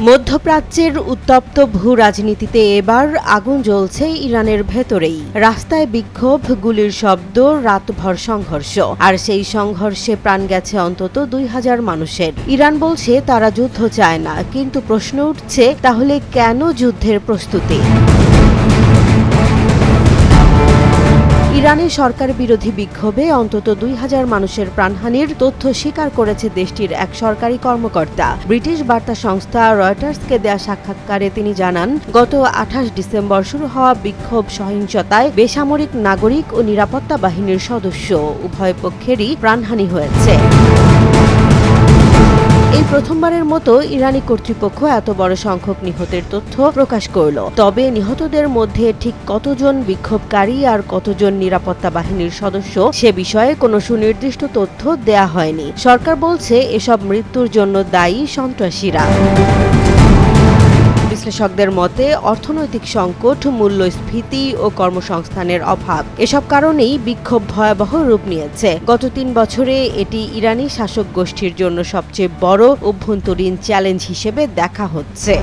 মধ্যপ্রাচ্যের উত্তপ্ত ভূ রাজনীতিতে এবার আগুন জ্বলছে ইরানের ভেতরেই। রাস্তায় বিক্ষোভ, গুলির শব্দ, রাতভর সংঘর্ষ, আর সেই সংঘর্ষে প্রাণ গেছে অন্তত ২,০০০ মানুষের। ইরান বলছে তারা যুদ্ধ চায় না, কিন্তু প্রশ্ন উঠছে তাহলে কেন যুদ্ধের প্রস্তুতি? ইরানের সরকার বিরোধী বিক্ষোভে অন্তত ২,০০০ মানুষের প্রাণহানির তথ্য স্বীকার করেছে দেশটির এক সরকারি কর্মকর্তা। ব্রিটিশ বার্তা সংস্থা রয়টার্সকে দেয়া সাক্ষাৎকারে তিনি জানান, গত ২৮ ডিসেম্বর শুরু হওয়া বিক্ষোভ সহিংসতায় বেসামরিক নাগরিক ও নিরাপত্তা বাহিনীর সদস্য উভয় পক্ষেরই প্রাণহানি হয়েছে। এই প্রথমবারের মতো ইরানি কর্তৃপক্ষ এত বড় সংখ্যক নিহতের তথ্য প্রকাশ করল। তবে নিহতদের মধ্যে ঠিক কতজন বিক্ষোভকারী আর কতজন নিরাপত্তা বাহিনীর সদস্য সে বিষয়ে কোনো সুনির্দিষ্ট তথ্য দেয়া হয়নি। সরকার বলছে এসব মৃত্যুর জন্য দায়ী সন্ত্রাসীরা। বিশ্লেষকদের মতে অর্থনৈতিক সংকট, মূল্যস্ফীতি ও কর্মসংস্থানের অভাব এসব কারণেই বিক্ষোভ ভয়াবহ রূপ নিয়েছে। গত ৩ বছরে এটি ইরানি শাসক গোষ্ঠীর জন্য সবচেয়ে বড় অভ্যন্তরীণ চ্যালেঞ্জ হিসেবে দেখা হচ্ছে।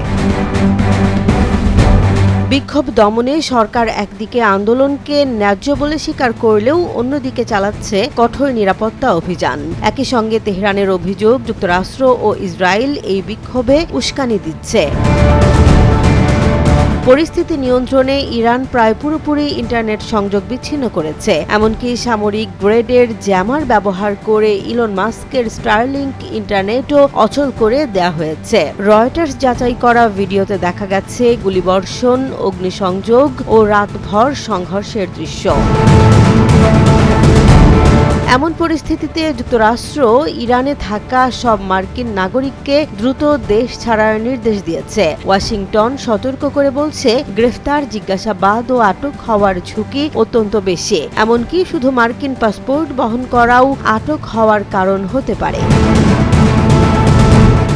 বিক্ষোভ দমনে সরকার একদিকে আন্দোলনকে ন্যায্য বলে স্বীকার করলেও অন্যদিকে চালাচ্ছে কঠোর নিরাপত্তা অভিযান। একই সঙ্গে তেহরানের অভিযোগ, যুক্তরাষ্ট্র ও ইসরায়েল এই বিক্ষোভে উস্কানি দিচ্ছে। পরিস্থিতি নিয়ন্ত্রণে ইরান প্রায় পুরোপুরি ইন্টারনেট সংযোগ বিচ্ছিন্ন করেছে। এমনকি সামরিক গ্রেডের জ্যামার ব্যবহার করে ইলন মাস্কের স্টারলিংক ইন্টারনেটও অচল করে দেয়া হয়েছে। রয়টার্স যাচাই করা ভিডিওতে দেখা গেছে গুলিবর্ষণ, অগ্নিসংযোগ ও রাতভর সংঘর্ষের দৃশ্য। এমন পরিস্থিতিতে যুক্তরাষ্ট্র ইরানে থাকা সব মার্কিন নাগরিককে দ্রুত দেশ ছাড়ার নির্দেশ দিয়েছে। ওয়াশিংটন সতর্ক করে বলছে, গ্রেফতার, জিজ্ঞাসাবাদ ও আটক হওয়ার ঝুঁকি অত্যন্ত বেশি। এমনকি শুধু মার্কিন পাসপোর্ট বহন করাও আটক হওয়ার কারণ হতে পারে।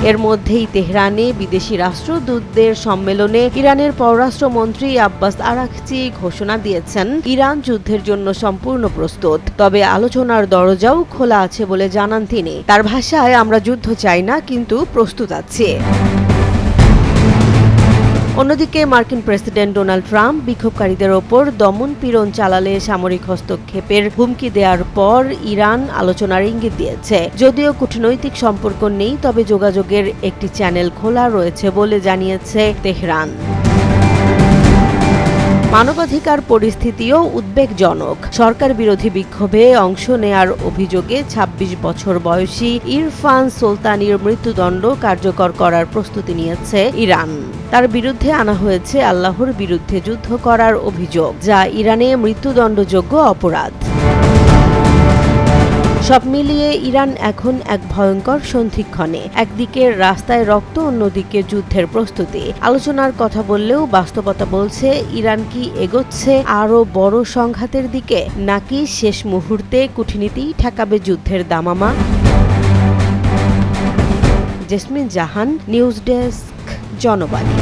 এর মধ্যেই তেহরানে বিদেশি রাষ্ট্রদূতদের সম্মেলনে ইরানের পররাষ্ট্রমন্ত্রী আব্বাস আরাকচি ঘোষণা দিয়েছেন, ইরান যুদ্ধের জন্য সম্পূর্ণ প্রস্তুত, তবে আলোচনার দরজাও খোলা আছে বলে জানান তিনি। তার ভাষায়, আমরা যুদ্ধ চাই না, কিন্তু প্রস্তুত আছি। অন্যদিকে মার্কিন প্রেসিডেন্ট ডোনাল্ড ট্রাম্প বিক্ষোভকারীদের ওপর দমন পীড়ন চালালে সামরিক হস্তক্ষেপের হুমকি দেওয়ার পর ইরান আলোচনার ইঙ্গিত দিয়েছে। যদিও কূটনৈতিক সম্পর্ক নেই, তবে যোগাযোগের একটি চ্যানেল খোলা রয়েছে বলে জানিয়েছে তেহরান। মানবাধিকার পরিস্থিতিও উদ্বেগজনক। সরকার বিরোধী বিক্ষোভে অংশ নেয়ার অভিযোগে ২৬ বছর বয়সী ইরফান সুলতানির মৃত্যুদণ্ড কার্যকর করার প্রস্তুতি নিয়েছে ইরান। তার বিরুদ্ধে আনা হয়েছে আল্লাহর বিরুদ্ধে যুদ্ধ করার অভিযোগ, যা ইরানে মৃত্যুদণ্ডযোগ্য অপরাধ। সব মিলিয়ে ইরান এখন এক ভয়ঙ্কর সন্ধিক্ষণে। একদিকে রাস্তায় রক্ত, অন্যদিকে যুদ্ধের প্রস্তুতি। আলোচনার কথা বললেও বাস্তবতা বলছে, ইরান কি এগোচ্ছে আরও বড় সংঘাতের দিকে, নাকি শেষ মুহূর্তে কূটনীতিই ঠেকাবে যুদ্ধের দামামা? জেসমিন জাহান, নিউজ ডেস্ক, জনবাণী।